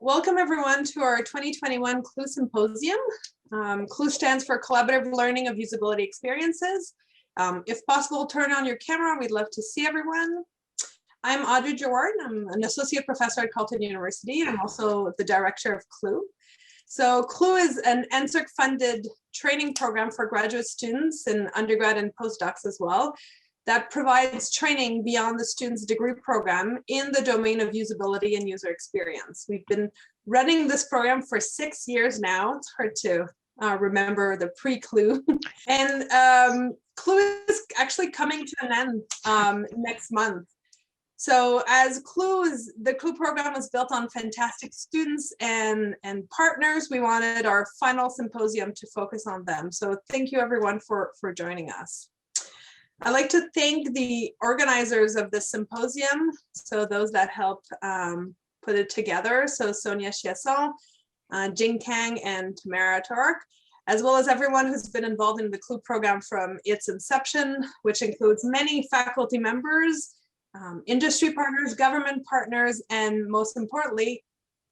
Welcome everyone to our 2021 CLUE Symposium. CLUE stands for Collaborative Learning of Usability Experiences. If possible, turn on your camera. We'd love to see everyone. I'm Audrey Cherun. I'm an associate professor at Carleton University. I'm also the director of CLUE. So CLUE is an NSERC funded training program for graduate students and undergrad and postdocs as well, that provides training beyond the student's degree program in the domain of usability and user experience. We've been running this program for 6 years now. It's hard to remember the pre-CLUE. And CLUE is actually coming to an end next month. So as the CLUE program is built on fantastic students and partners, we wanted our final symposium to focus on them. So thank you everyone for joining us. I'd like to thank the organizers of this symposium, so those that helped put it together, so Sonia Chiasson, Jing Kang, and Tamara Torok, as well as everyone who's been involved in the CLUE program from its inception, which includes many faculty members, industry partners, government partners, and most importantly,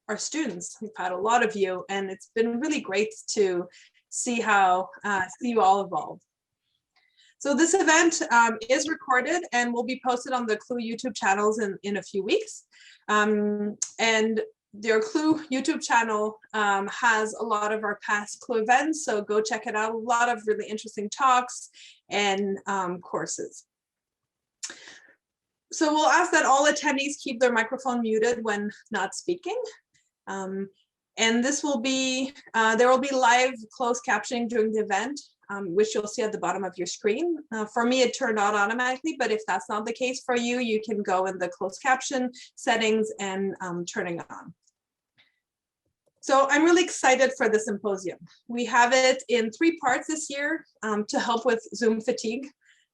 our students. We've had a lot of you, and it's been really great to see you all evolve. So this event is recorded and will be posted on the CLUE YouTube channels in a few weeks. And their CLUE YouTube channel has a lot of our past CLUE events, so go check it out. A lot of really interesting talks and courses. So we'll ask that all attendees keep their microphone muted when not speaking. And this will be, there will be live closed captioning during the event, which you'll see at the bottom of your screen. For me, it turned on automatically, but if that's not the case for you, you can go in the closed caption settings and turning it on. So I'm really excited for the symposium. We have it in 3 parts this year to help with Zoom fatigue,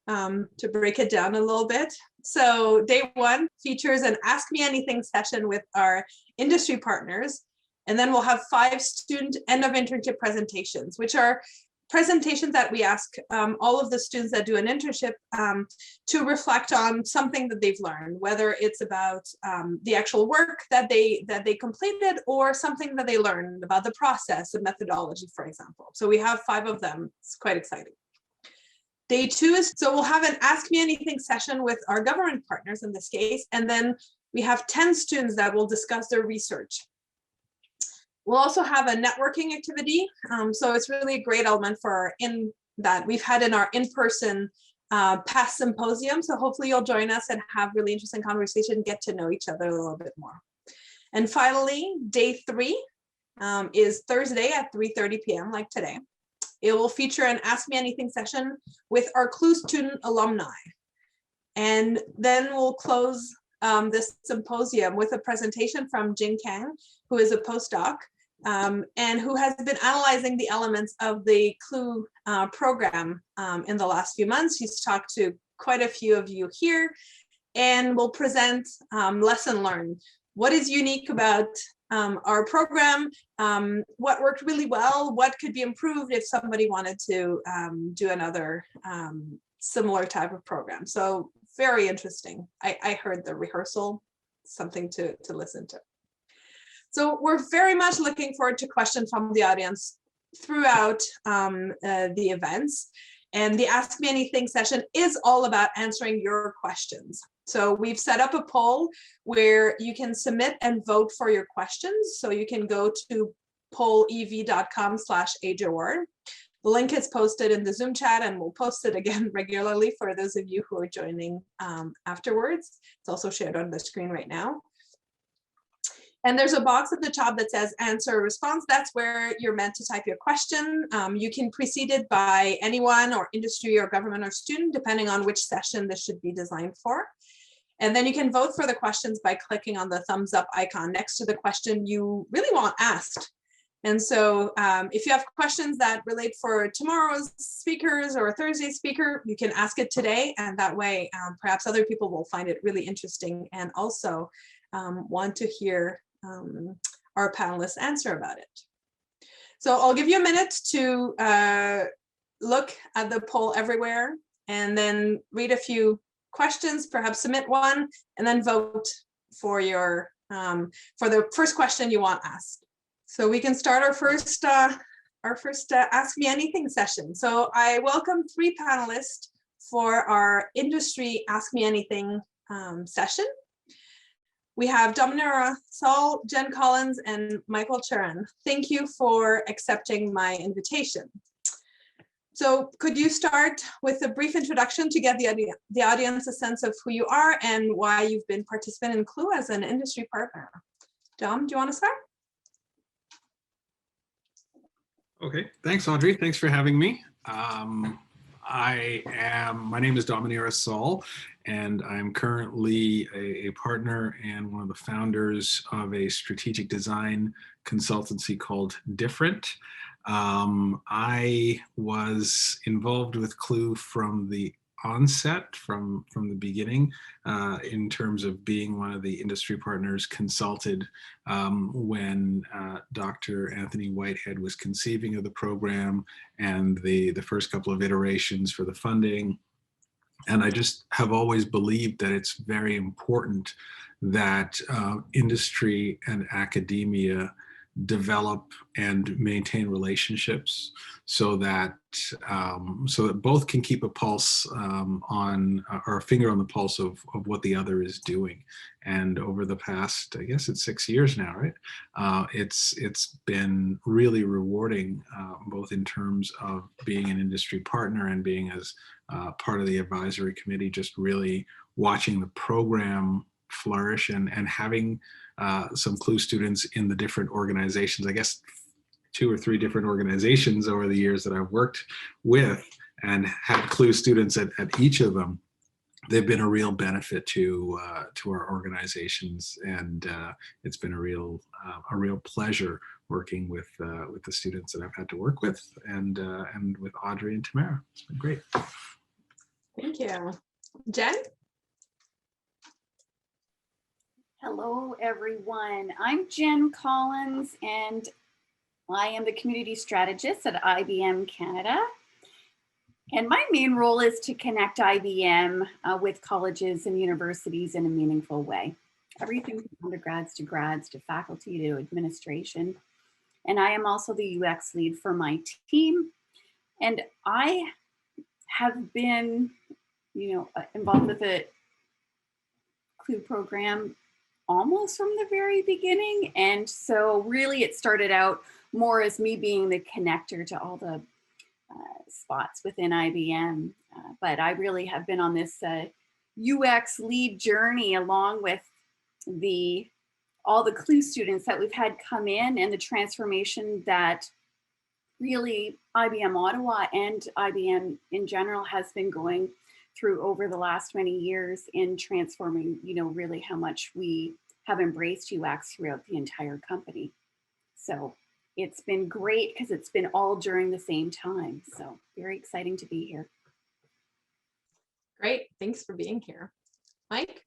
to break it down a little bit. So day 1 features an Ask Me Anything session with our industry partners. And then we'll have 5 student end of internship presentations, which are presentations that we ask all of the students that do an internship to reflect on something that they've learned, whether it's about the actual work that they completed or something that they learned about the process and methodology, for example. So we have 5 of them. It's quite exciting. Day 2 is, so we'll have an Ask Me Anything session with our government partners in this case, and then we have 10 students that will discuss their research. We'll also have a networking activity. So it's really a great element for that we've had in our in-person past symposium. So hopefully you'll join us and have really interesting conversation, get to know each other a little bit more. And finally, day 3 is Thursday at 3:30 p.m. like today. It will feature an Ask Me Anything session with our CLUE student alumni. And then we'll close this symposium with a presentation from Jing Kang, who is a postdoc and who has been analyzing the elements of the CLUE program in the last few months. He's talked to quite a few of you here and will present lesson learned. What is unique about our program? What worked really well? What could be improved if somebody wanted to do another similar type of program? So very interesting. I heard the rehearsal, something to listen to. So we're very much looking forward to questions from the audience throughout the events. And the Ask Me Anything session is all about answering your questions. So we've set up a poll where you can submit and vote for your questions. So you can go to pollev.com/ageaward. The link is posted in the Zoom chat, and we'll post it again regularly for those of you who are joining afterwards. It's also shared on the screen right now. And there's a box at the top that says answer or response. That's where you're meant to type your question. You can precede it by anyone or industry or government or student, depending on which session this should be designed for. And then you can vote for the questions by clicking on the thumbs up icon next to the question you really want asked. And so if you have questions that relate for tomorrow's speakers or Thursday's speaker, you can ask it today. And that way, perhaps other people will find it really interesting and also want to hear our panelists answer about it. So I'll give you a minute to look at the poll everywhere and then read a few questions, perhaps submit one, and then vote for your for the first question you want asked. So we can start our first Ask Me Anything session. So I welcome 3 panelists for our industry Ask Me Anything session. We have Dominira, Saul, Jenn Collins, and Michael Cherun. Thank you for accepting my invitation. So could you start with a brief introduction to get the audience a sense of who you are and why you've been participant in CLUE as an industry partner? Dom, do you want to start? Okay, thanks, Audrey. Thanks for having me. My name is Dominira Saul, and I'm currently a partner and one of the founders of a strategic design consultancy called DFFRNT. I was involved with CLUE from the onset, from the beginning, in terms of being one of the industry partners consulted when Dr. Anthony Whitehead was conceiving of the program and the first couple of iterations for the funding. And I just have always believed that it's very important that industry and academia develop and maintain relationships so that both can keep a pulse on, or a finger on the pulse of what the other is doing. And over the past, I guess it's 6 years now, right? It's been really rewarding, both in terms of being an industry partner and being as part of the advisory committee, just really watching the program flourish and having some CLUE students in the different organizations, I guess 2 or 3 different organizations over the years that I've worked with and had CLUE students at each of them. They've been a real benefit to our organizations, and it's been a real pleasure working with the students that I've had to work with, and with Audrey and Tamara. It's been great. Thank you. Jenn? Hello, everyone. I'm Jenn Collins, and I am the community strategist at IBM Canada. And my main role is to connect IBM with colleges and universities in a meaningful way. Everything from undergrads to grads to faculty to administration. And I am also the UX lead for my team. And I have been, involved with the CLUE program almost from the very beginning. And so really it started out more as me being the connector to all the spots within IBM. But I really have been on this UX lead journey along with all the CLUE students that we've had come in, and the transformation that really IBM Ottawa and IBM in general has been going through over the last many years in transforming, really how much we have embraced UX throughout the entire company. So it's been great because it's been all during the same time. So very exciting to be here. Great, thanks for being here. Mike?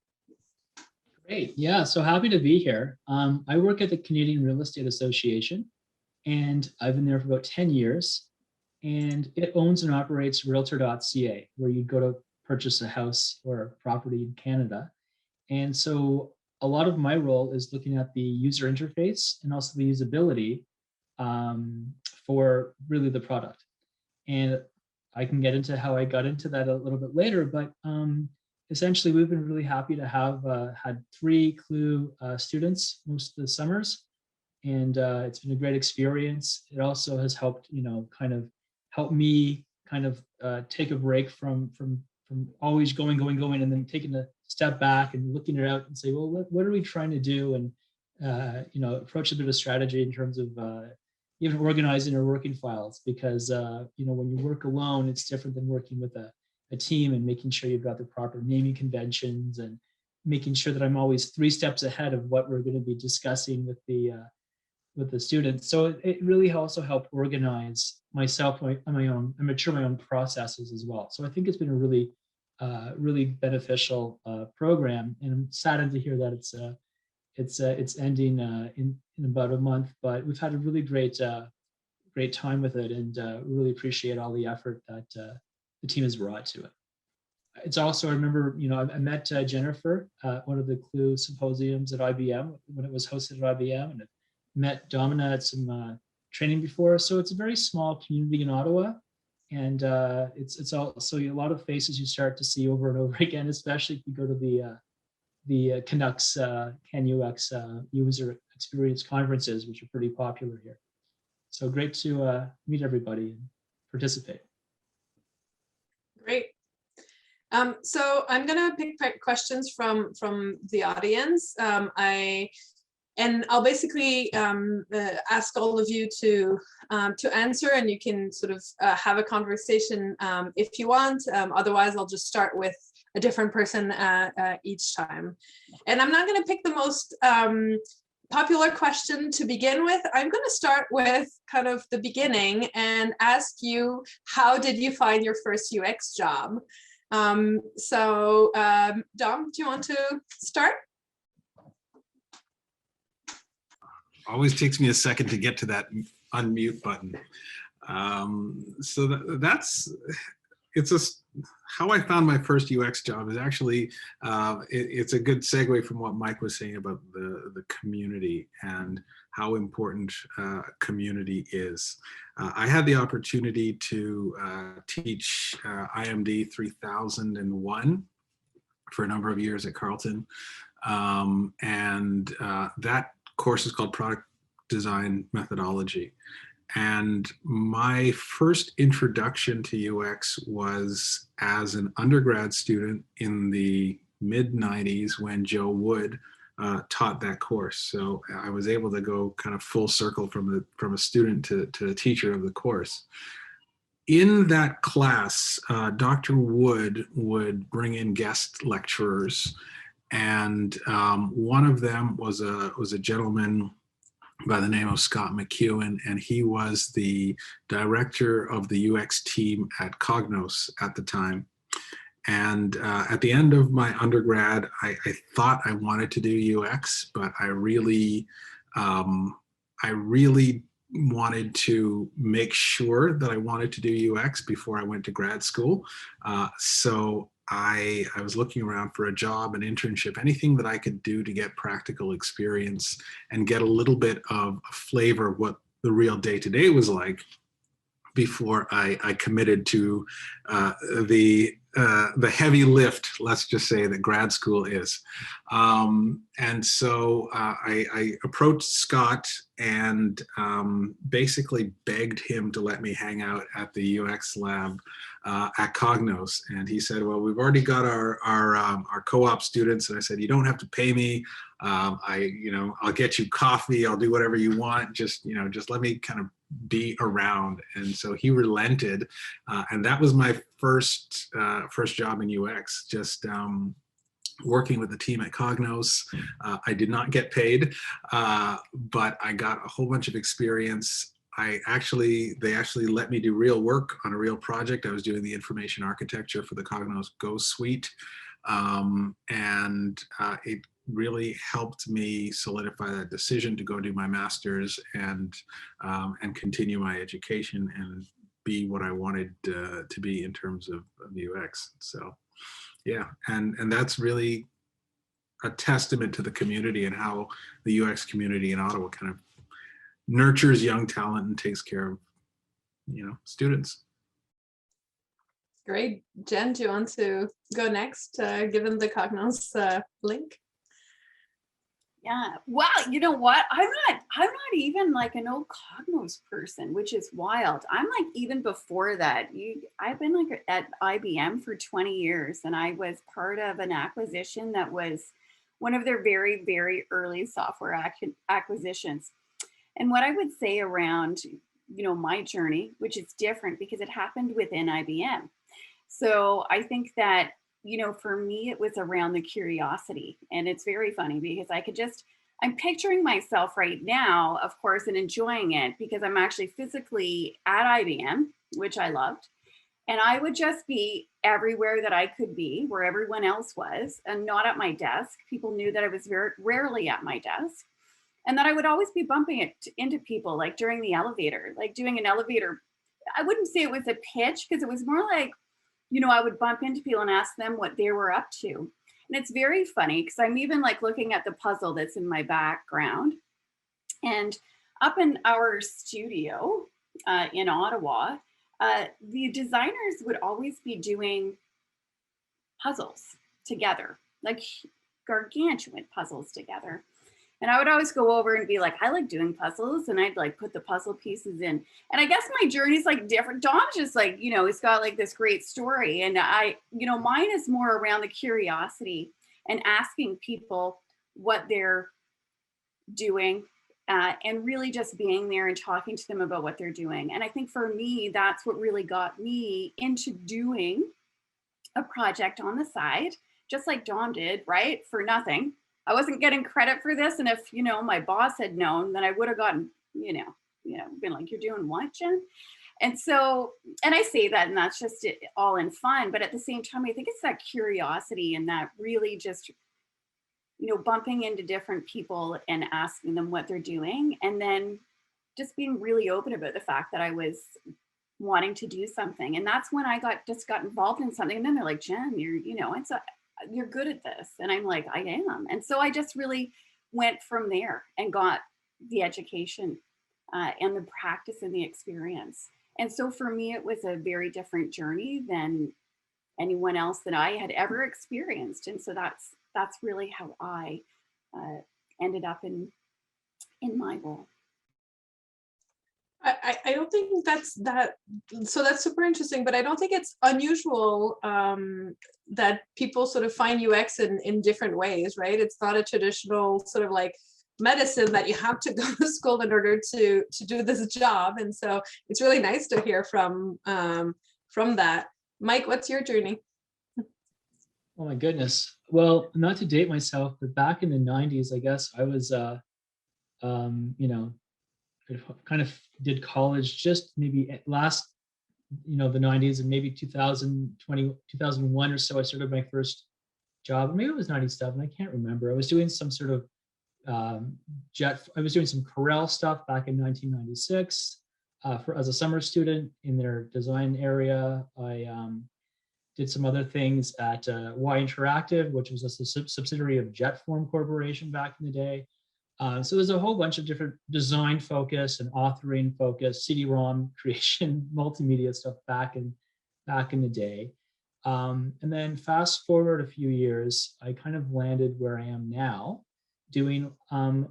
Great, yeah, so happy to be here. I work at the Canadian Real Estate Association, and I've been there for about 10 years. And it owns and operates realtor.ca, where you go to purchase a house or a property in Canada. And so a lot of my role is looking at the user interface and also the usability for really the product. And I can get into how I got into that a little bit later, but essentially we've been really happy to have had 3 CLUE students most of the summers. And it's been a great experience. It also has helped, kind of help me kind of take a break from always going, and then taking a step back and looking it out and say, well, what are we trying to do? And, approach a bit of strategy in terms of even organizing our working files, because, when you work alone, it's different than working with a team and making sure you've got the proper naming conventions and making sure that I'm always 3 steps ahead of what we're going to be discussing with the students. So it really also helped organize myself on my own and mature my own processes as well. So I think it's been a really, really beneficial program, and I'm saddened to hear that it's ending in about a month. But we've had a really great time with it, and really appreciate all the effort that the team has brought to it. it's also, I remember, I met Jennifer at one of the CLUE symposiums at IBM when it was hosted at IBM, and I met Domina at some training before. So it's a very small community in Ottawa, and it's also a lot of faces you start to see over and over again, especially if you go to the Canucks CanUX user experience conferences, which are pretty popular here. So great to meet everybody and participate. Great. So I'm gonna pick questions from the audience. I'll basically ask all of you to answer, and you can sort of have a conversation if you want. Otherwise, I'll just start with a different person each time. And I'm not gonna pick the most popular question to begin with. I'm gonna start with kind of the beginning and ask you, how did you find your first UX job? Dom, do you want to start? Always takes me a second to get to that unmute button. How I found my first UX job is actually, it's a good segue from what Mike was saying about the community and how important community is. I had the opportunity to teach IMD 3001 for a number of years at Carleton. That course is called Product Design Methodology. And my first introduction to UX was as an undergrad student in the mid-90s when Joe Wood taught that course. So I was able to go kind of full circle from a student to a teacher of the course. In that class, Dr. Wood would bring in guest lecturers, and one of them was a gentleman by the name of Scott McEwen, and he was the director of the UX team at Cognos at the time. And at the end of my undergrad, I thought I wanted to do UX, but I really wanted to make sure that I wanted to do UX before I went to grad school. So I was looking around for a job, an internship, anything that I could do to get practical experience and get a little bit of a flavor of what the real day-to-day was like before I committed to the heavy lift, let's just say, that grad school is. And so I approached Scott and basically begged him to let me hang out at the UX lab at Cognos. And he said, well, we've already got our co-op students. And I said, you don't have to pay me. I'll get you coffee. I'll do whatever you want. Just let me kind of be around. And so he relented. And that was my first job in UX, just working with the team at Cognos. I did not get paid, but I got a whole bunch of experience. They actually let me do real work on a real project. I was doing the information architecture for the Cognos Go suite. It really helped me solidify that decision to go do my master's and continue my education and be what I wanted to be in terms of UX. So yeah, and that's really a testament to the community and how the UX community in Ottawa kind of nurtures young talent and takes care of, students. Great. Jen, do you want to go next, given the Cognos link? Yeah. Wow. You know what? I'm not even like an old Cognos person, which is wild. I'm like, even before that, I've been like at IBM for 20 years, and I was part of an acquisition that was one of their very, very early software acquisitions. And what I would say around, my journey, which is different because it happened within IBM. So I think that, for me, it was around the curiosity. And it's very funny because I'm picturing myself right now, of course, and enjoying it because I'm actually physically at IBM, which I loved. And I would just be everywhere that I could be, where everyone else was, and not at my desk. People knew that I was very rarely at my desk. And that I would always be bumping into people, like during the elevator, like doing an elevator. I wouldn't say it was a pitch because it was more like, you know, I would bump into people and ask them what they were up to. And it's very funny because I'm even like looking at the puzzle that's in my background. And up in our studio in Ottawa, the designers would always be doing puzzles together, like gargantuan puzzles together. And I would always go over and be like, I like doing puzzles, and I'd like put the puzzle pieces in. And I guess my journey's like different. Dom's just like, you know, he's got like this great story. And I, you know, mine is more around the curiosity and asking people what they're doing and really just being there and talking to them about what they're doing. And I think for me, that's what really got me into doing a project on the side, just like Dom did, right? For nothing. I wasn't getting credit for this. And if, you know, my boss had known, then I would have gotten, you know, been like, you're doing what, Jen? And so, and I say that, and that's just it, all in fun. But at the same time, I think it's that curiosity and that really just, you know, bumping into different people and asking them what they're doing. And then just being really open about the fact that I was wanting to do something. And that's when I just got involved in something. And then they're like, Jen, you're good at this. And I'm like, I am. And so I just really went from there and got the education and the practice and the experience. And so for me, it was a very different journey than anyone else that I had ever experienced. And so that's really how I ended up in my role. I don't think so that's super interesting, but I don't think it's unusual that people sort of find UX in different ways, right? It's not a traditional sort of like medicine that you have to go to school in order to do this job. And so it's really nice to hear from that. Mike, what's your journey? Oh my goodness. Well, not to date myself, but back in the 90s, I guess I was, you know, I kind of did college just maybe at last, you know, the 90s, and maybe 2001 or so, I started my first job. Maybe it was 97, I can't remember. I was doing some sort of I was doing some CREA stuff back in 1996 as a summer student in their design area. I did some other things at Y Interactive, which was a subsidiary of Jetform Corporation back in the day. So there's a whole bunch of different design focus and authoring focus, CD-ROM creation, multimedia stuff back in the day. And then fast forward a few years, I kind of landed where I am now, doing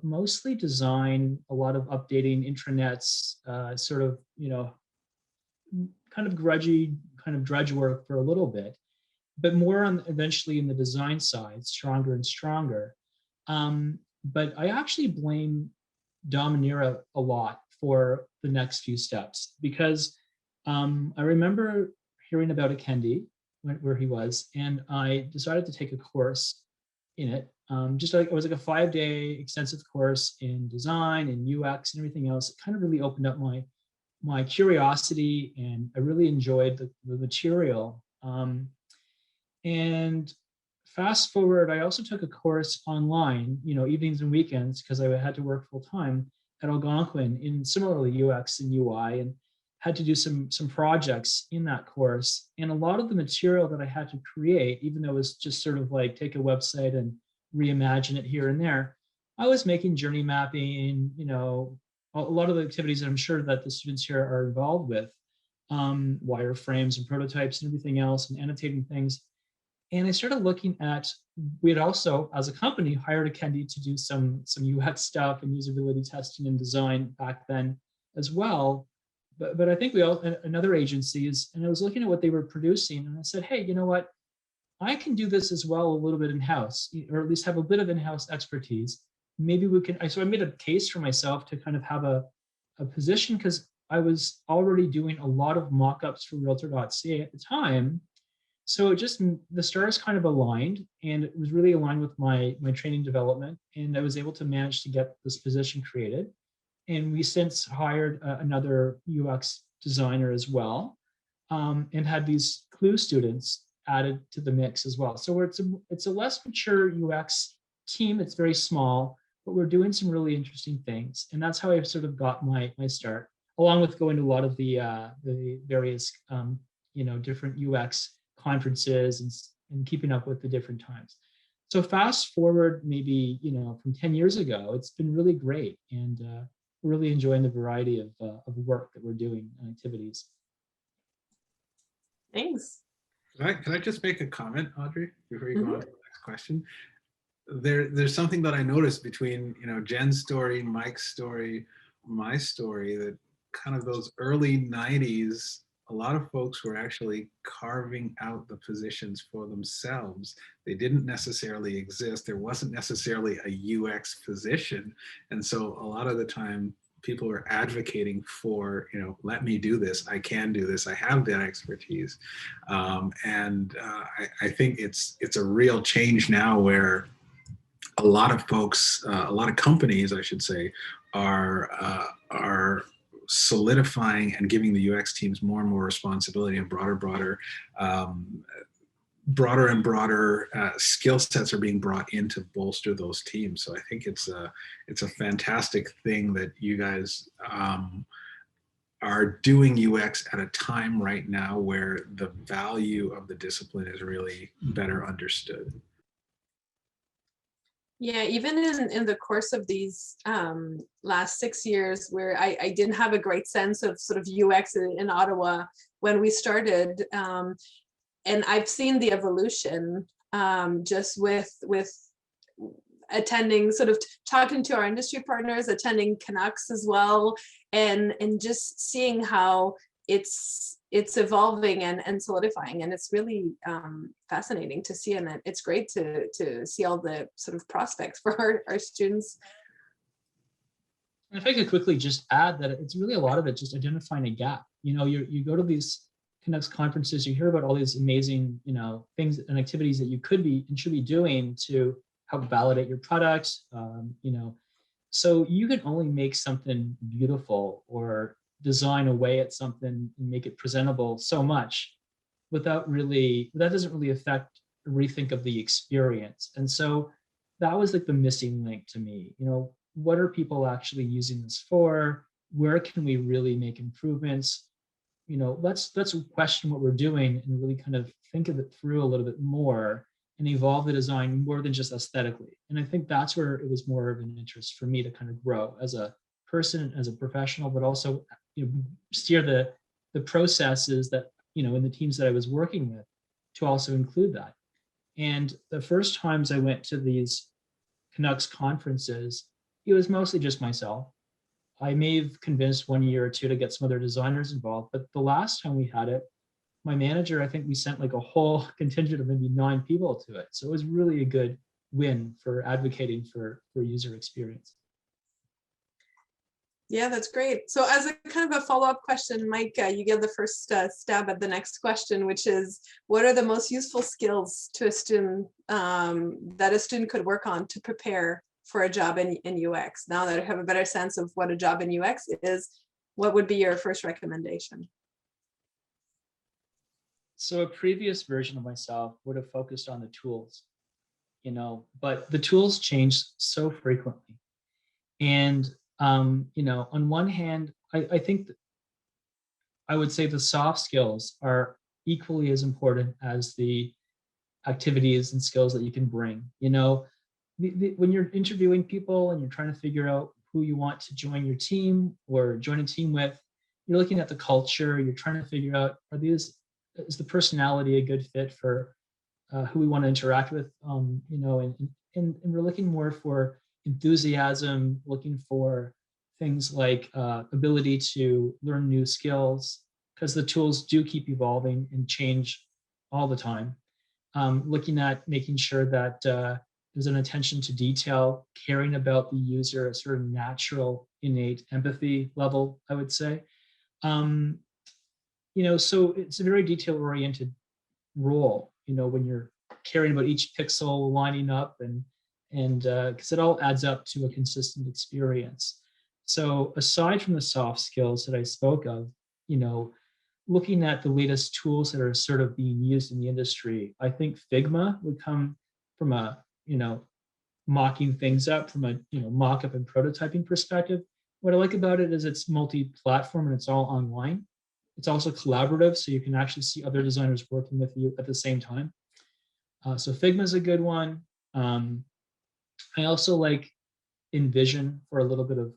mostly design, a lot of updating intranets, sort of, you know, kind of grudgy, kind of drudge work for a little bit, but more on eventually in the design side, stronger and stronger. But I actually blame Dominira a lot for the next few steps, because I remember hearing about Akendi where he was, and I decided to take a course in it. Just like it was like a 5-day extensive course in design and UX and everything else. It kind of really opened up my curiosity, and I really enjoyed the material. And fast forward, I also took a course online, you know, evenings and weekends, because I had to work full time at Algonquin in similarly UX and UI, and had to do some projects in that course. And a lot of the material that I had to create, even though it was just sort of like take a website and reimagine it here and there, I was making journey mapping, you know, a lot of the activities that I'm sure that the students here are involved with, wireframes and prototypes and everything else, and annotating things. And I started looking at, we had also, as a company, hired Akendi to do some UX stuff and usability testing and design back then as well. But I think we all, and other agencies, and I was looking at what they were producing, and I said, hey, you know what? I can do this as well a little bit in-house, or at least have a bit of in-house expertise. Maybe we can, so I made a case for myself to kind of have a position, because I was already doing a lot of mock-ups for Realtor.ca at the time. So it just, the stars kind of aligned, and it was really aligned with my training development, and I was able to manage to get this position created. And we since hired another UX designer as well, and had these CLU students added to the mix as well. So it's a less mature UX team. It's very small, but we're doing some really interesting things. And that's how I sort of got my start, along with going to a lot of the various, you know, different UX conferences and keeping up with the different times. So fast forward maybe, from 10 years ago, it's been really great, and really enjoying the variety of work that we're doing and activities. Thanks. Can I just make a comment, Audrey, before you go on to the next question? There's something that I noticed between, Jen's story, Mike's story, my story, that kind of those early 90s, a lot of folks were actually carving out the positions for themselves. They didn't necessarily exist. There wasn't necessarily a UX position. And so a lot of the time people were advocating for, let me do this. I can do this. I have that expertise. I think it's a real change now where a lot of folks, a lot of companies, I should say, are solidifying and giving the UX teams more and more responsibility, and broader and broader skill sets are being brought in to bolster those teams. So I think it's a fantastic thing that you guys are doing UX at a time right now where the value of the discipline is really better understood. Yeah, even in the course of these last 6 years, where I didn't have a great sense of sort of UX in Ottawa when we started, and I've seen the evolution just with attending, sort of talking to our industry partners, attending Canucks as well, and just seeing how it's evolving and solidifying, and it's really fascinating to see, and it's great to see all the sort of prospects for our students. And if I could quickly just add that it's really a lot of it just identifying a gap. You go to these Canucks conferences, you hear about all these amazing, things and activities that you could be and should be doing to help validate your product. So you can only make something beautiful or design away at something and make it presentable so much that doesn't really affect a rethink of the experience. And so that was like the missing link to me. What are people actually using this for? Where can we really make improvements? Let's question what we're doing and really kind of think of it through a little bit more and evolve the design more than just aesthetically. And I think that's where it was more of an interest for me to kind of grow as a person, as a professional, but also steer the processes that in the teams that I was working with to also include that. And the first times I went to these Canucks conferences, it was mostly just myself. I may have convinced 1 year or two to get some other designers involved, but the last time we had it, my manager, I think we sent like a whole contingent of maybe 9 people to it. So it was really a good win for advocating for user experience. Yeah, that's great. So as a kind of a follow-up question, Mike, you get the first stab at the next question, which is, what are the most useful skills to a student that a student could work on to prepare for a job in UX? Now that I have a better sense of what a job in UX is, what would be your first recommendation? So a previous version of myself would have focused on the tools, but the tools change so frequently. And on one hand, I think I would say the soft skills are equally as important as the activities and skills that you can bring. When you're interviewing people and you're trying to figure out who you want to join your team or join a team with, you're looking at the culture, you're trying to figure out, is the personality a good fit for who we want to interact with, and we're looking more for enthusiasm, looking for things like ability to learn new skills, because the tools do keep evolving and change all the time. Looking at making sure that there's an attention to detail, caring about the user, a sort of natural, innate empathy level, I would say. So it's a very detail-oriented role, when you're caring about each pixel lining up and because it all adds up to a consistent experience. So aside from the soft skills that I spoke of, looking at the latest tools that are sort of being used in the industry, I think Figma would come from a, mocking things up from a, mock-up and prototyping perspective. What I like about it is it's multi-platform and it's all online. It's also collaborative, so you can actually see other designers working with you at the same time. So Figma is a good one. I also like InVision for a little bit of,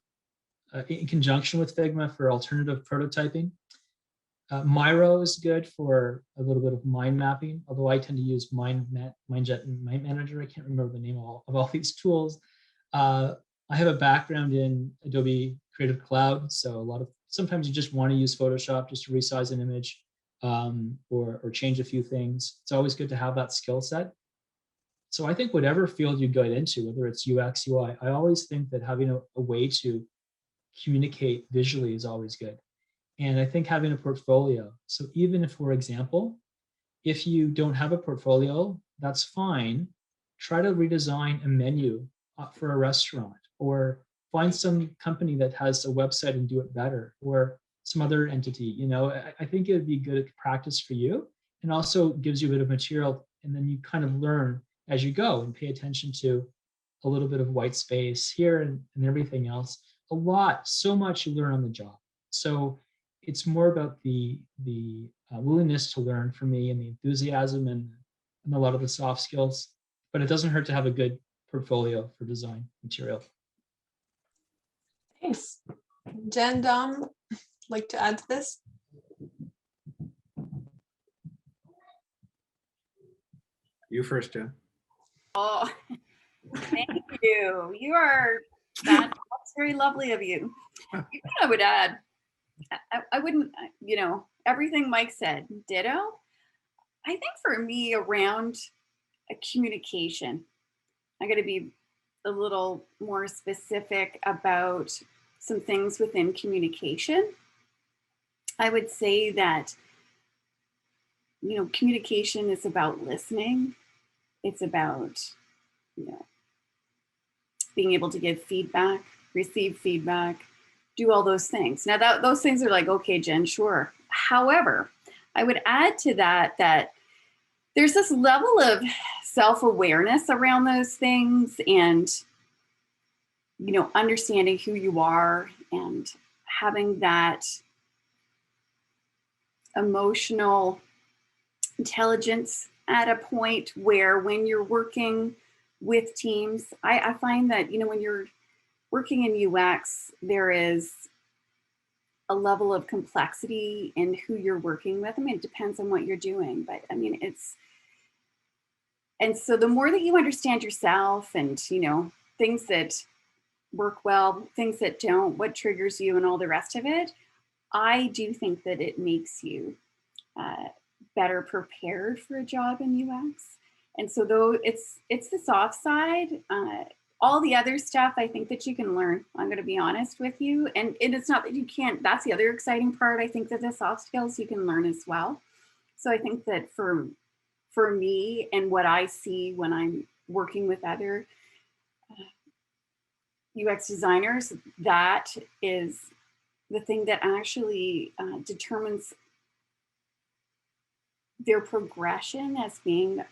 in conjunction with Figma for alternative prototyping. Miro is good for a little bit of mind mapping, although I tend to use MindJet and Mind Manager. I can't remember the name of all these tools. I have a background in Adobe Creative Cloud, so sometimes you just want to use Photoshop just to resize an image or change a few things. It's always good to have that skill set. So I think whatever field you get into, whether it's UX, UI, I always think that having a way to communicate visually is always good. And I think having a portfolio. So even if, for example, if you don't have a portfolio, that's fine. Try to redesign a menu for a restaurant, or find some company that has a website and do it better, or some other entity. You know, I think it would be good practice for you, and also gives you a bit of material, and then you kind of learn as you go and pay attention to a little bit of white space here and everything else. So much you learn on the job. So it's more about the willingness to learn for me, and the enthusiasm and a lot of the soft skills, but it doesn't hurt to have a good portfolio for design material. Thanks. Jen, Dom, like to add to this? You first, Jen. Oh, thank you. That's very lovely of you. You know what I would add? I wouldn't, you know, everything Mike said, ditto. I think for me, around a communication, I got to be a little more specific about some things within communication. I would say that, you know, communication is about listening. It's about, you know, being able to give feedback, receive feedback, do all those things. Now those things are like, okay, Jen, sure. However, I would add to that there's this level of self-awareness around those things, and, you know, understanding who you are and having that emotional intelligence at a point where when you're working with teams, I find that, you know, when you're working in UX, there is a level of complexity in who you're working with. I mean, it depends on what you're doing, but I mean, and so the more that you understand yourself and, you know, things that work well, things that don't, what triggers you and all the rest of it, I do think that it makes you better prepared for a job in UX. And so though it's the soft side, all the other stuff I think that you can learn. I'm going to be honest with you. And it's not that you can't, that's the other exciting part. I think that the soft skills you can learn as well. So I think that for me and what I see when I'm working with other UX designers, that is the thing that actually determines their progression as being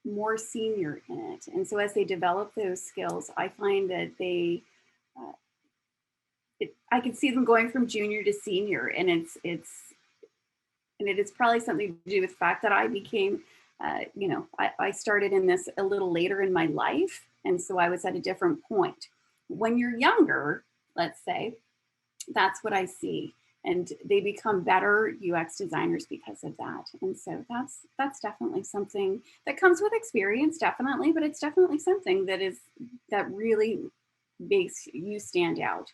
more senior in it. And so as they develop those skills, I find that I can see them going from junior to senior, and it is probably something to do with the fact that I became, you know, I started in this a little later in my life, and so I was at a different point. When you're younger, let's say, that's what I see. And they become better UX designers because of that. And so that's definitely something that comes with experience, definitely, but it's definitely something that really makes you stand out.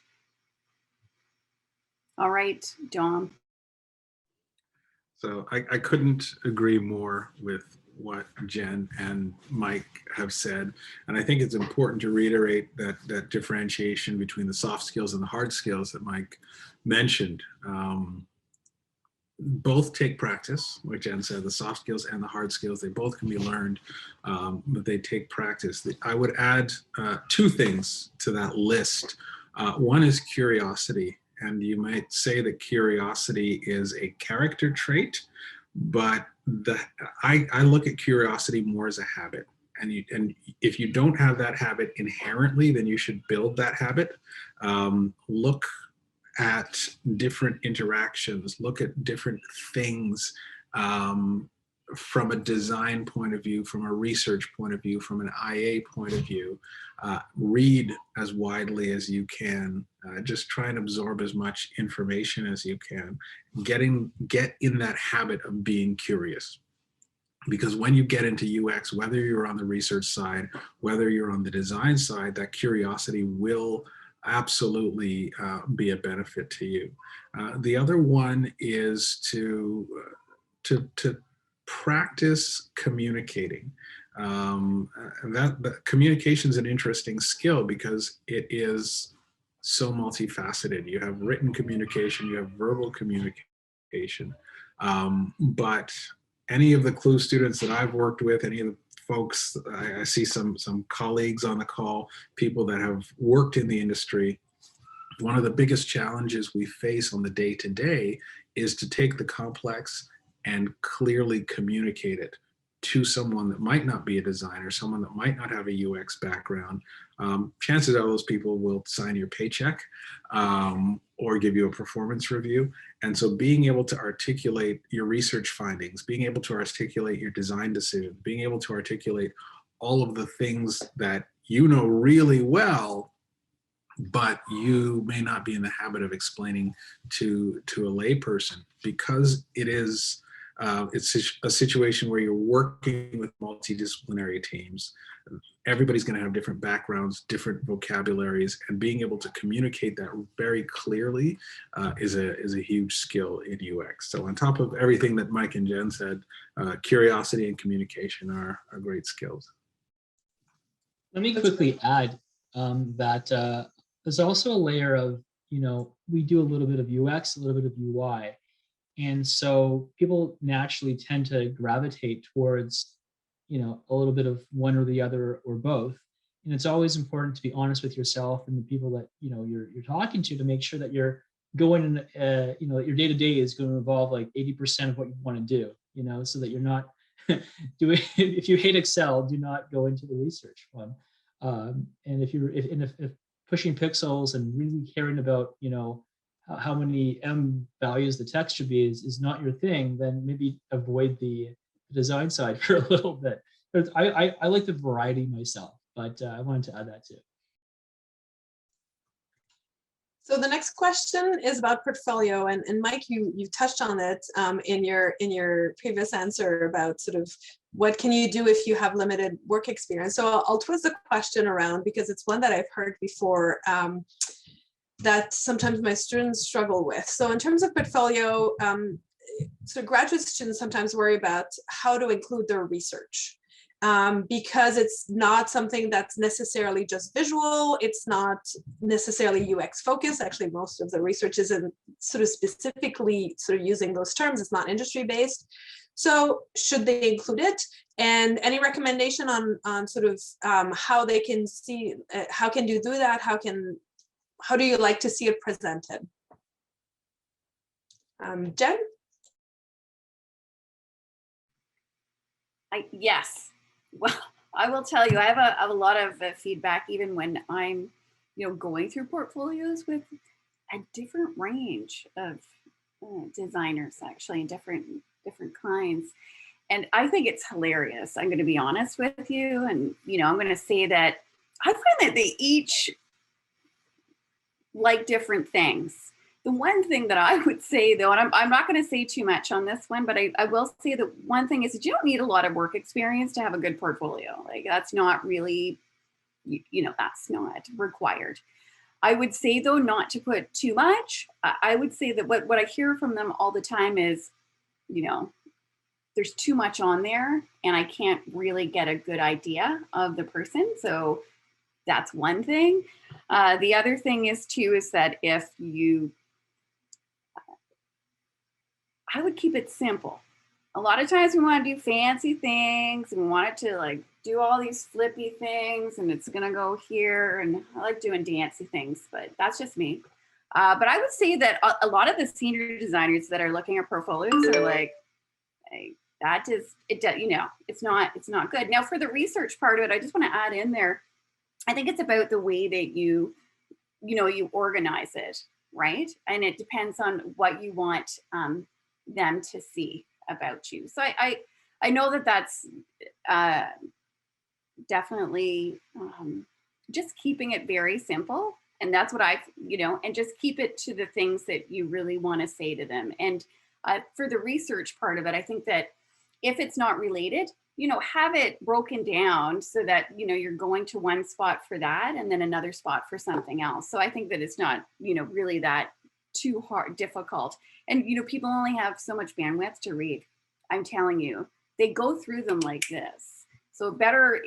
All right, Dom. So I couldn't agree more with what Jen and Mike have said. And I think it's important to reiterate that differentiation between the soft skills and the hard skills that Mike mentioned. Both take practice, like Jen said, the soft skills and the hard skills, they both can be learned, but they take practice. I would add two things to that list. One is curiosity. And you might say that curiosity is a character trait, but I look at curiosity more as a habit. And if you don't have that habit inherently, then you should build that habit. Look at different interactions, look at different things from a design point of view, from a research point of view, from an IA point of view. Read as widely as you can. Just try and absorb as much information as you can. Get in that habit of being curious. Because when you get into UX, whether you're on the research side, whether you're on the design side, that curiosity will absolutely be a benefit to you. The other one is to practice communicating. That communication is an interesting skill because it is so multifaceted. You have written communication, you have verbal communication, but any of the CLUE students that I've worked with, any of the folks, I see some colleagues on the call, people that have worked in the industry, one of the biggest challenges we face on the day-to-day is to take the complex and clearly communicate it to someone that might not be a designer, someone that might not have a UX background. Chances are those people will sign your paycheck or give you a performance review. And so being able to articulate your research findings, being able to articulate your design decisions, being able to articulate all of the things that you know really well, but you may not be in the habit of explaining to a layperson, because it's a situation where you're working with multidisciplinary teams. Everybody's going to have different backgrounds, different vocabularies, and being able to communicate that very clearly is a huge skill in UX. So on top of everything that Mike and Jen said, curiosity and communication are great skills. Let me quickly add that there's also a layer of, we do a little bit of UX, a little bit of UI. And so people naturally tend to gravitate towards, a little bit of one or the other or both. And it's always important to be honest with yourself and the people that, you're talking to make sure that you're going, that your day-to-day is going to involve like 80% of what you want to do, so that you're not doing, if you hate Excel, do not go into the research one. And if pushing pixels and really caring about, how many M values the text should be is not your thing, then maybe avoid the design side for a little bit. But I like the variety myself, but I wanted to add that too. So the next question is about portfolio, and Mike, you've touched on it in your previous answer about sort of what can you do if you have limited work experience. So I'll twist the question around because it's one that I've heard before that sometimes my students struggle with. So in terms of portfolio, so graduate students sometimes worry about how to include their research. Because it's not something that's necessarily just visual, it's not necessarily UX focused. Actually, most of the research isn't sort of specifically sort of using those terms. It's not industry based. So should they include it? And any recommendation on sort of how they can see, how can you do that? How do you like to see it presented? Jen? Yes. Well, I will tell you, I have a lot of feedback, even when I'm, going through portfolios with a different range of designers, actually, and different kinds. And I think it's hilarious. I'm going to be honest with you. And, I'm going to say that I find that they each like different things. The one thing that I would say, though, and I'm not going to say too much on this one, but I will say that one thing is that you don't need a lot of work experience to have a good portfolio. Like, that's not really, that's not required. I would say, though, not to put too much. I would say that what I hear from them all the time is, there's too much on there and I can't really get a good idea of the person. So that's one thing. The other thing is, too, is that if you, I would keep it simple. A lot of times we want to do fancy things and we want it to like do all these flippy things and it's going to go here. And I like doing dancey things, but that's just me. But I would say that a lot of the senior designers that are looking at portfolios are like, hey, it's not good. Now for the research part of it, I just want to add in there, I think it's about the way that you organize it. right? And it depends on what you want them to see about you. So I know that that's definitely just keeping it very simple. And that's what and just keep it to the things that you really want to say to them. And for the research part of it, I think that if it's not related, have it broken down so that, you're going to one spot for that and then another spot for something else. So I think that it's not, really that too difficult. And, people only have so much bandwidth to read. I'm telling you, they go through them like this. So better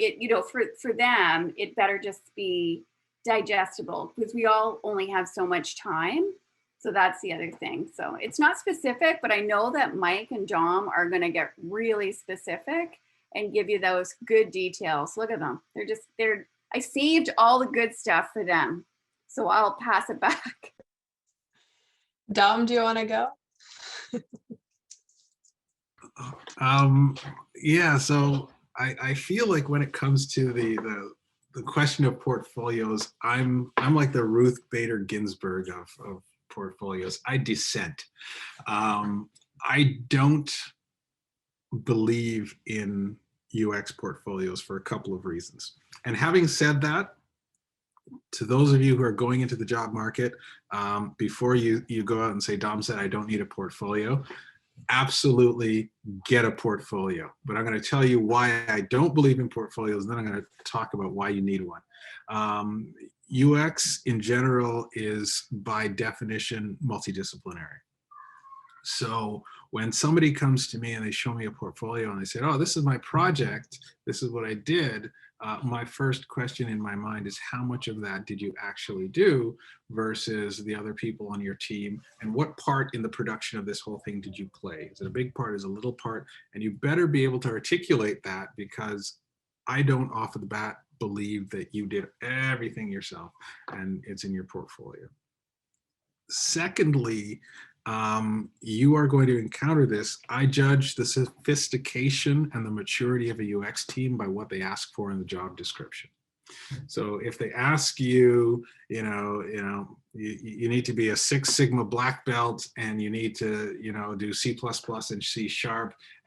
for them, it better just be digestible because we all only have so much time. So that's the other thing. So it's not specific, but I know that Mike and Dom are going to get really specific and give you those good details. Look at them. I saved all the good stuff for them. So I'll pass it back. Dom, do you want to go? Yeah, so I feel like when it comes to the question of portfolios, I'm like the Ruth Bader Ginsburg of portfolios. I dissent. I don't believe in UX portfolios for a couple of reasons. And having said that, to those of you who are going into the job market, before you go out and say, Dom said, I don't need a portfolio, absolutely get a portfolio. But I'm going to tell you why I don't believe in portfolios, and then I'm going to talk about why you need one. UX in general is by definition multidisciplinary. So when somebody comes to me and they show me a portfolio and they say, oh, this is my project, this is what I did, my first question in my mind is how much of that did you actually do versus the other people on your team, and what part in the production of this whole thing did you play? Is it a big part? Is it a little part? And you better be able to articulate that, because I don't off the bat believe that you did everything yourself and it's in your portfolio. Secondly, you are going to encounter this. I judge the sophistication and the maturity of a UX team by what they ask for in the job description. So if they ask you, you need to be a 6 Sigma black belt, and you need to, do C++ and C#,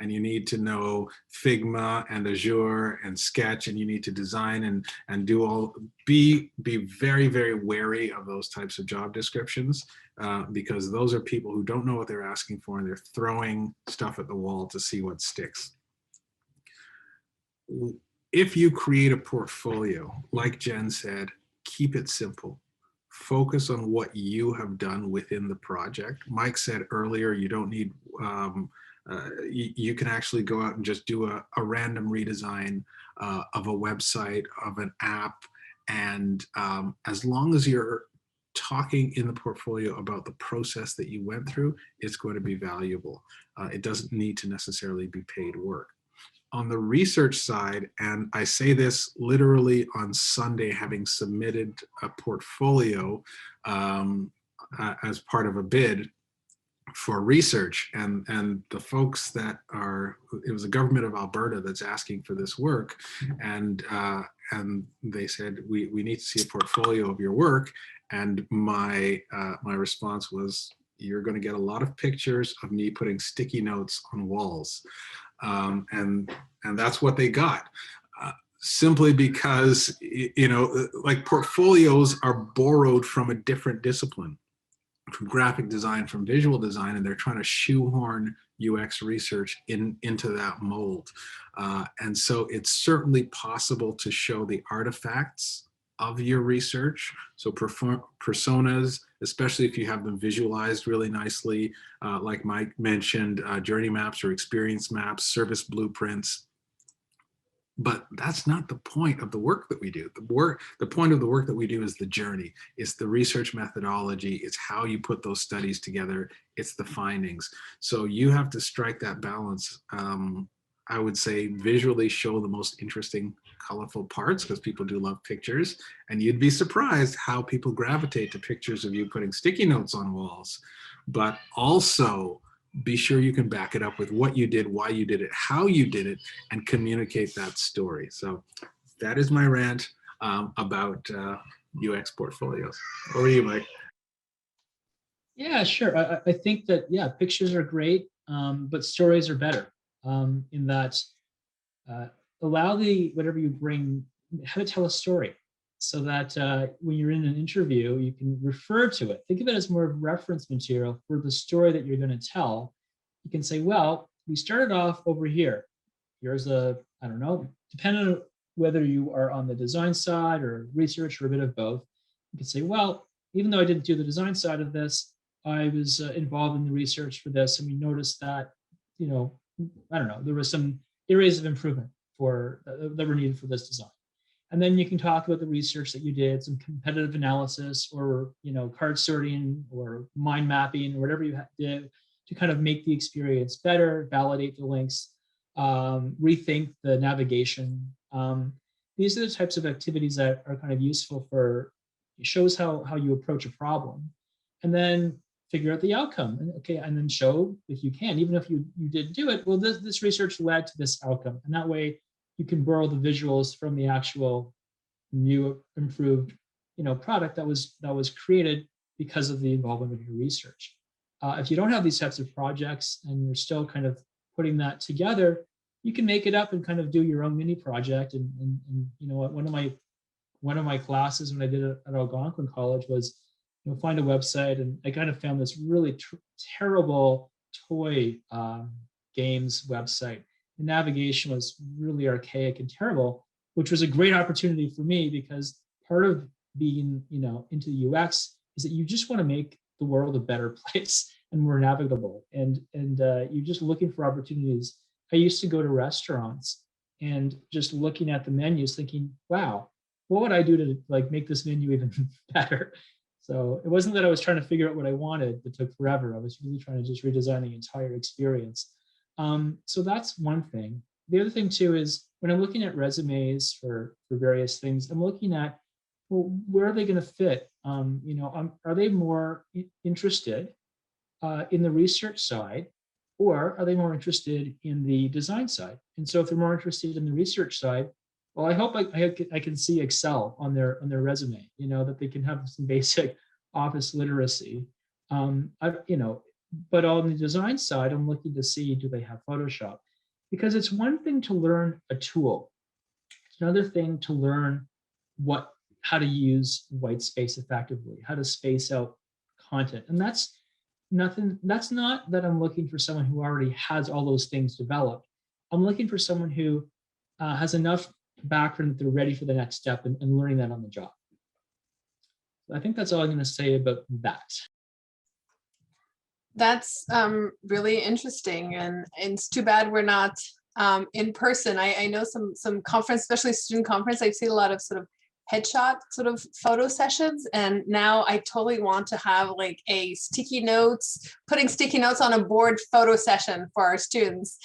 and you need to know Figma and Azure and Sketch, and you need to design and do all, be very, very wary of those types of job descriptions, because those are people who don't know what they're asking for, and they're throwing stuff at the wall to see what sticks. If you create a portfolio, like Jen said, keep it simple. Focus on what you have done within the project. Mike said earlier, you don't need, you can actually go out and just do a random redesign of a website, of an app. And as long as you're talking in the portfolio about the process that you went through, it's going to be valuable. It doesn't need to necessarily be paid work. On the research side, and I say this literally on Sunday, having submitted a portfolio as part of a bid for research, and the folks that are, it was the government of Alberta that's asking for this work, and they said, we need to see a portfolio of your work, and my response was, you're going to get a lot of pictures of me putting sticky notes on walls. And that's what they got, simply because, like, portfolios are borrowed from a different discipline, from graphic design, from visual design, and they're trying to shoehorn UX research into that mold. And so it's certainly possible to show the artifacts of your research. So personas, especially if you have them visualized really nicely, like Mike mentioned, journey maps or experience maps, service blueprints. But that's not the point of the work that we do. The point of the work that we do is the journey. It's the research methodology. It's how you put those studies together. It's the findings. So you have to strike that balance. I would say visually show the most interesting, colorful parts, because people do love pictures, and you'd be surprised how people gravitate to pictures of you putting sticky notes on walls. But also be sure you can back it up with what you did, why you did it, how you did it, and communicate that story. So that is my rant about UX portfolios. Over to you, Mike. Yeah, sure. I think that, yeah, pictures are great, but stories are better, in that uh, allow whatever you bring, how to tell a story so that when you're in an interview, you can refer to it. Think of it as more of reference material for the story that you're going to tell. You can say, well, we started off over here. Here's I don't know, depending on whether you are on the design side or research or a bit of both, you can say, well, even though I didn't do the design side of this, I was involved in the research for this, and we noticed that, I don't know, there was some areas of improvement that were needed for this design. And then you can talk about the research that you did, some competitive analysis, or card sorting or mind mapping, or whatever you did to kind of make the experience better, validate the links, rethink the navigation. These are the types of activities that are kind of useful for, it shows how you approach a problem, and then figure out the outcome. And then show, if you can, even if you didn't do it, well, this research led to this outcome. And that way you can borrow the visuals from the actual new improved product that was created because of the involvement of your research. If you don't have these types of projects and you're still kind of putting that together, you can make it up and kind of do your own mini project. And one of my classes when I did it at Algonquin College was find a website, and I kind of found this really terrible toy games website. The navigation was really archaic and terrible, which was a great opportunity for me, because part of being into the UX is that you just want to make the world a better place and more navigable, and you're just looking for opportunities. I used to go to restaurants and just looking at the menus thinking, wow, what would I do to make this menu even better? So it wasn't that I was trying to figure out what I wanted that took forever. I was really trying to just redesign the entire experience. So that's one thing. The other thing too is when I'm looking at resumes for various things, I'm looking at, well, where are they going to fit? Are they more interested in the research side, or are they more interested in the design side? And so if they're more interested in the research side, well, I hope I can see Excel on their resume, that they can have some basic office literacy. But on the design side, I'm looking to see, do they have Photoshop? Because it's one thing to learn a tool. It's another thing to learn how to use white space effectively, how to space out content. And that's not that I'm looking for someone who already has all those things developed. I'm looking for someone who has enough background that they're ready for the next step and learning that on the job. So I think that's all I'm going to say about that. That's really interesting, and it's too bad we're not in person. I know some conference, especially student conference, I've seen a lot of sort of headshot sort of photo sessions, and now I totally want to have like a putting sticky notes on a board photo session for our students.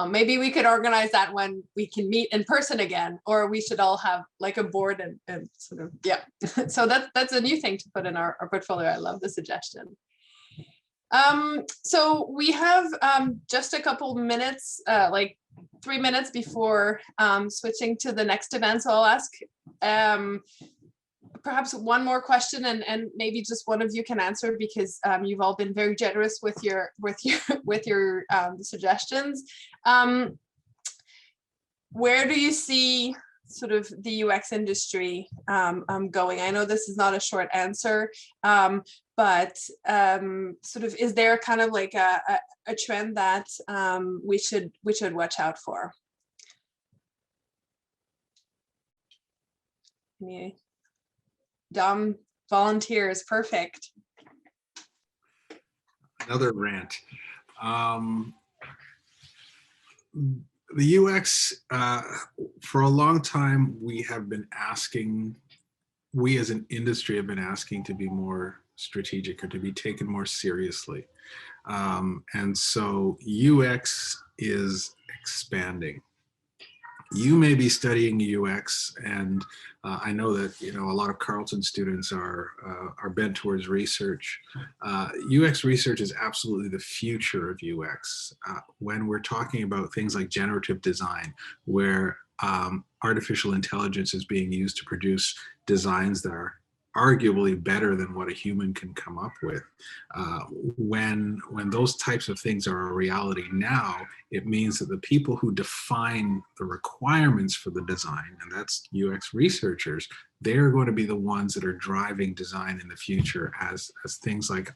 Maybe we could organize that when we can meet in person again, or we should all have like a board and sort of, yeah. So that's a new thing to put in our portfolio. I love the suggestion. So we have just a couple minutes, like 3 minutes before switching to the next event. So I'll ask perhaps one more question, and maybe just one of you can answer, because you've all been very generous with your suggestions. Where do you see sort of the UX industry going? I know this is not a short answer, but sort of, is there kind of like a trend that we should watch out for? Yeah. Dom volunteers, perfect. Another rant. The UX, for a long time, we as an industry have been asking to be more strategic or to be taken more seriously. And so UX is expanding. You may be studying UX, and I know that a lot of Carleton students are bent towards research. UX research is absolutely the future of UX. When we're talking about things like generative design, where artificial intelligence is being used to produce designs that are arguably better than what a human can come up with. When those types of things are a reality now, it means that the people who define the requirements for the design, and that's UX researchers, they're going to be the ones that are driving design in the future as things like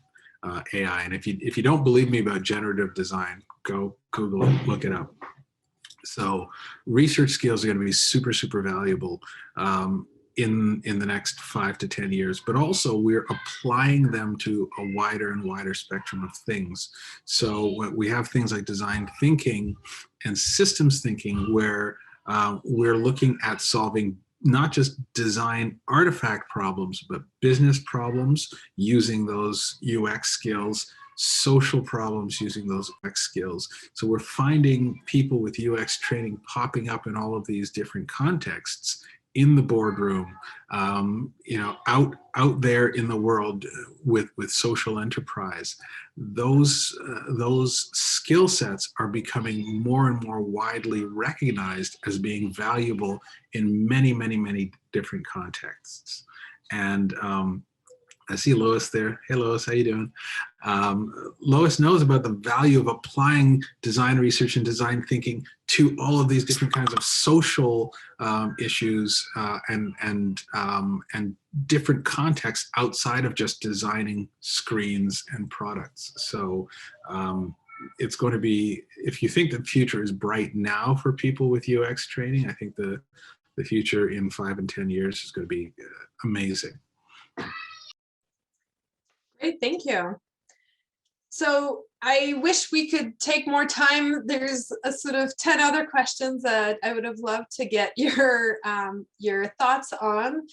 AI. And if you don't believe me about generative design, go Google it, look it up. So research skills are going to be super, super valuable in the next 5 to 10 years, but also we're applying them to a wider and wider spectrum of things. So we have things like design thinking and systems thinking, where we're looking at solving not just design artifact problems, but business problems using those UX skills, social problems using those UX skills. So we're finding people with UX training popping up in all of these different contexts, in the boardroom, out there in the world with social enterprise. Those skill sets are becoming more and more widely recognized as being valuable in many, many, many different contexts. And I see Lois there. Hey, Lois, how you doing? Lois knows about the value of applying design research and design thinking to all of these different kinds of social issues and different contexts outside of just designing screens and products. So it's going to be, if you think the future is bright now for people with UX training, I think the future in 5 and 10 years is going to be amazing. Great, thank you. So I wish we could take more time. There's a sort of 10 other questions that I would have loved to get your thoughts on,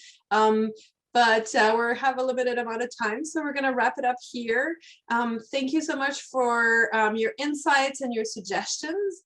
but we have a limited amount of time, so we're going to wrap it up here. Thank you so much for your insights and your suggestions.